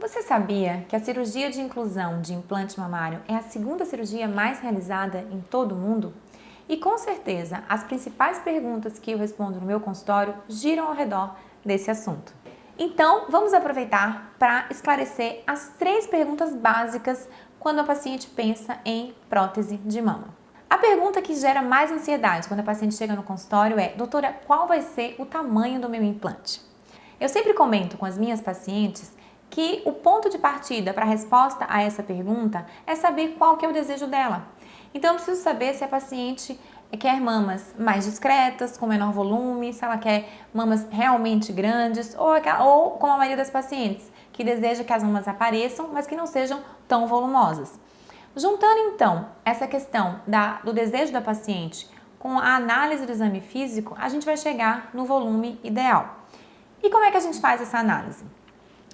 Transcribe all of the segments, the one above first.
Você sabia que a cirurgia de inclusão de implante mamário é a segunda cirurgia mais realizada em todo o mundo? E com certeza, as principais perguntas que eu respondo no meu consultório giram ao redor desse assunto. Então, vamos aproveitar para esclarecer as 3 perguntas básicas quando a paciente pensa em prótese de mama. A pergunta que gera mais ansiedade quando a paciente chega no consultório é: doutora, qual vai ser o tamanho do meu implante? Eu sempre comento com as minhas pacientes que o ponto de partida para a resposta a essa pergunta é saber qual que é o desejo dela. Então eu preciso saber se a paciente quer mamas mais discretas, com menor volume, se ela quer mamas realmente grandes ou como a maioria das pacientes, que deseja que as mamas apareçam, mas que não sejam tão volumosas. Juntando então essa questão do desejo da paciente com a análise do exame físico, a gente vai chegar no volume ideal. E como é que a gente faz essa análise?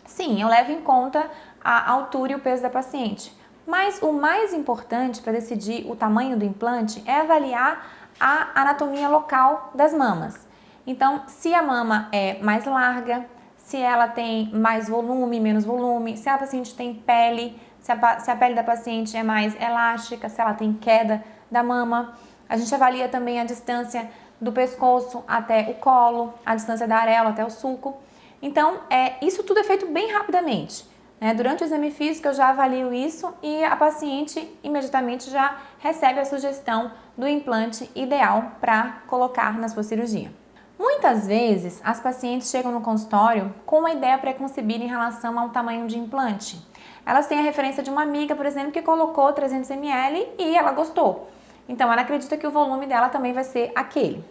Sim, eu levo em conta a altura e o peso da paciente, mas o mais importante para decidir o tamanho do implante é avaliar a anatomia local das mamas. Então, se a mama é mais larga, se ela tem mais volume, menos volume, se a paciente tem pele, se a pele da paciente é mais elástica, se ela tem queda da mama. A gente avalia também a distância do pescoço até o colo, a distância da areola até o sulco. Então, isso tudo é feito bem rapidamente. Durante o exame físico eu já avalio isso e a paciente imediatamente já recebe a sugestão do implante ideal para colocar na sua cirurgia. Muitas vezes as pacientes chegam no consultório com uma ideia pré-concebida em relação ao tamanho de implante. Elas têm a referência de uma amiga, por exemplo, que colocou 300 ml e ela gostou. Então ela acredita que o volume dela também vai ser aquele.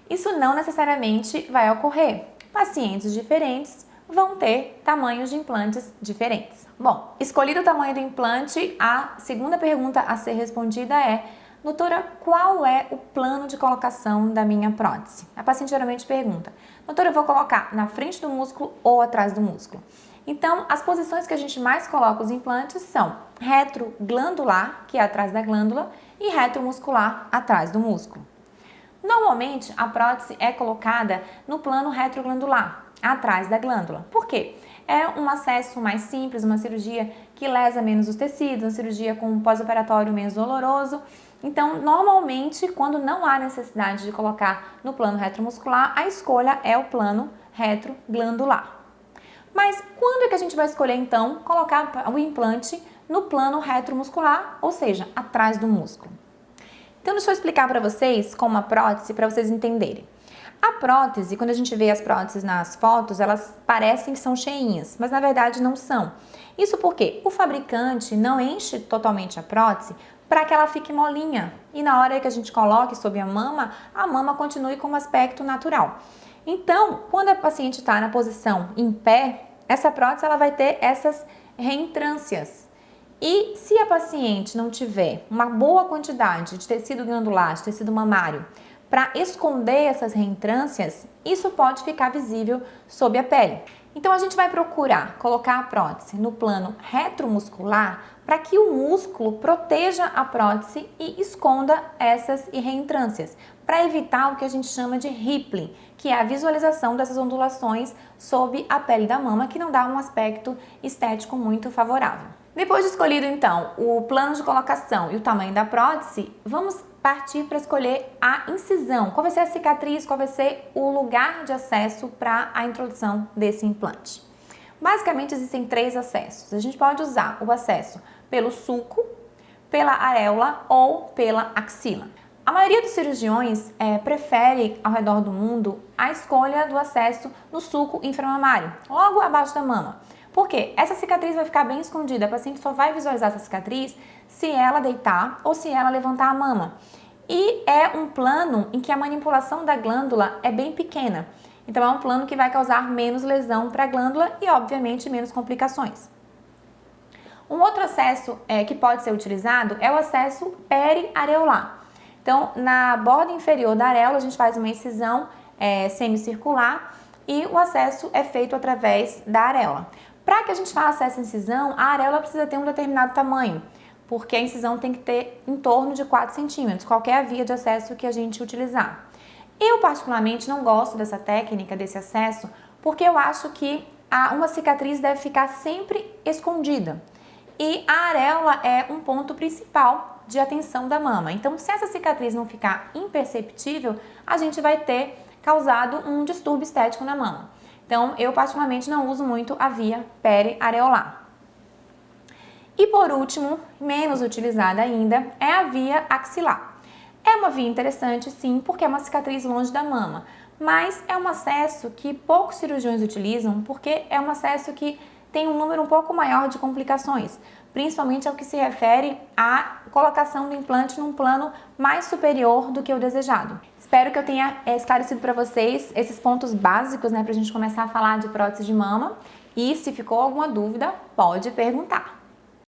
Isso não necessariamente vai ocorrer. Pacientes diferentes vão ter tamanhos de implantes diferentes. Bom, escolhido o tamanho do implante, a segunda pergunta a ser respondida é: doutora, qual é o plano de colocação da minha prótese? A paciente geralmente pergunta: doutora, eu vou colocar na frente do músculo ou atrás do músculo? Então, as posições que a gente mais coloca os implantes são retroglandular, que é atrás da glândula, e retromuscular, atrás do músculo. Normalmente, a prótese é colocada no plano retroglandular, atrás da glândula. Por quê? É um acesso mais simples, uma cirurgia que lesa menos os tecidos, uma cirurgia com um pós-operatório menos doloroso. Então, normalmente, quando não há necessidade de colocar no plano retromuscular, a escolha é o plano retroglandular. Mas quando é que a gente vai escolher, então, colocar o implante no plano retromuscular, ou seja, atrás do músculo? Então, deixa eu explicar para vocês como a prótese, para vocês entenderem. A prótese, quando a gente vê as próteses nas fotos, elas parecem que são cheinhas, mas na verdade não são. Isso porque o fabricante não enche totalmente a prótese para que ela fique molinha e na hora que a gente coloque sob a mama continue com um aspecto natural. Então, quando a paciente está na posição em pé, essa prótese ela vai ter essas reentrâncias. E se a paciente não tiver uma boa quantidade de tecido glandular, de tecido mamário, para esconder essas reentrâncias, isso pode ficar visível sob a pele. Então a gente vai procurar colocar a prótese no plano retromuscular para que o músculo proteja a prótese e esconda essas reentrâncias, para evitar o que a gente chama de rippling, que é a visualização dessas ondulações sob a pele da mama, que não dá um aspecto estético muito favorável. Depois de escolhido então o plano de colocação e o tamanho da prótese, vamos partir para escolher a incisão. Qual vai ser a cicatriz, qual vai ser o lugar de acesso para a introdução desse implante? Basicamente existem 3 acessos. A gente pode usar o acesso pelo sulco, pela areola ou pela axila. A maioria dos cirurgiões prefere, ao redor do mundo, a escolha do acesso no sulco inframamário, logo abaixo da mama. Por quê? Essa cicatriz vai ficar bem escondida, a paciente só vai visualizar essa cicatriz se ela deitar ou se ela levantar a mama. E é um plano em que a manipulação da glândula é bem pequena. Então é um plano que vai causar menos lesão para a glândula e, obviamente, menos complicações. Um outro acesso que pode ser utilizado é o acesso periareolar. Então, na borda inferior da areola, a gente faz uma incisão semicircular e o acesso é feito através da areola. Para que a gente faça essa incisão, a areola precisa ter um determinado tamanho, porque a incisão tem que ter em torno de 4 centímetros, qualquer a via de acesso que a gente utilizar. Eu, particularmente, não gosto dessa técnica, desse acesso, porque eu acho que uma cicatriz deve ficar sempre escondida. E a areola é um ponto principal de atenção da mama. Então, se essa cicatriz não ficar imperceptível, a gente vai ter causado um distúrbio estético na mama. Então, eu particularmente não uso muito a via periareolar. E por último, menos utilizada ainda, é a via axilar. É uma via interessante, sim, porque é uma cicatriz longe da mama, mas é um acesso que poucos cirurgiões utilizam porque é um acesso que tem um número um pouco maior de complicações, principalmente ao que se refere à colocação do implante num plano mais superior do que o desejado. Espero que eu tenha esclarecido para vocês esses pontos básicos, para a gente começar a falar de prótese de mama, e se ficou alguma dúvida, pode perguntar.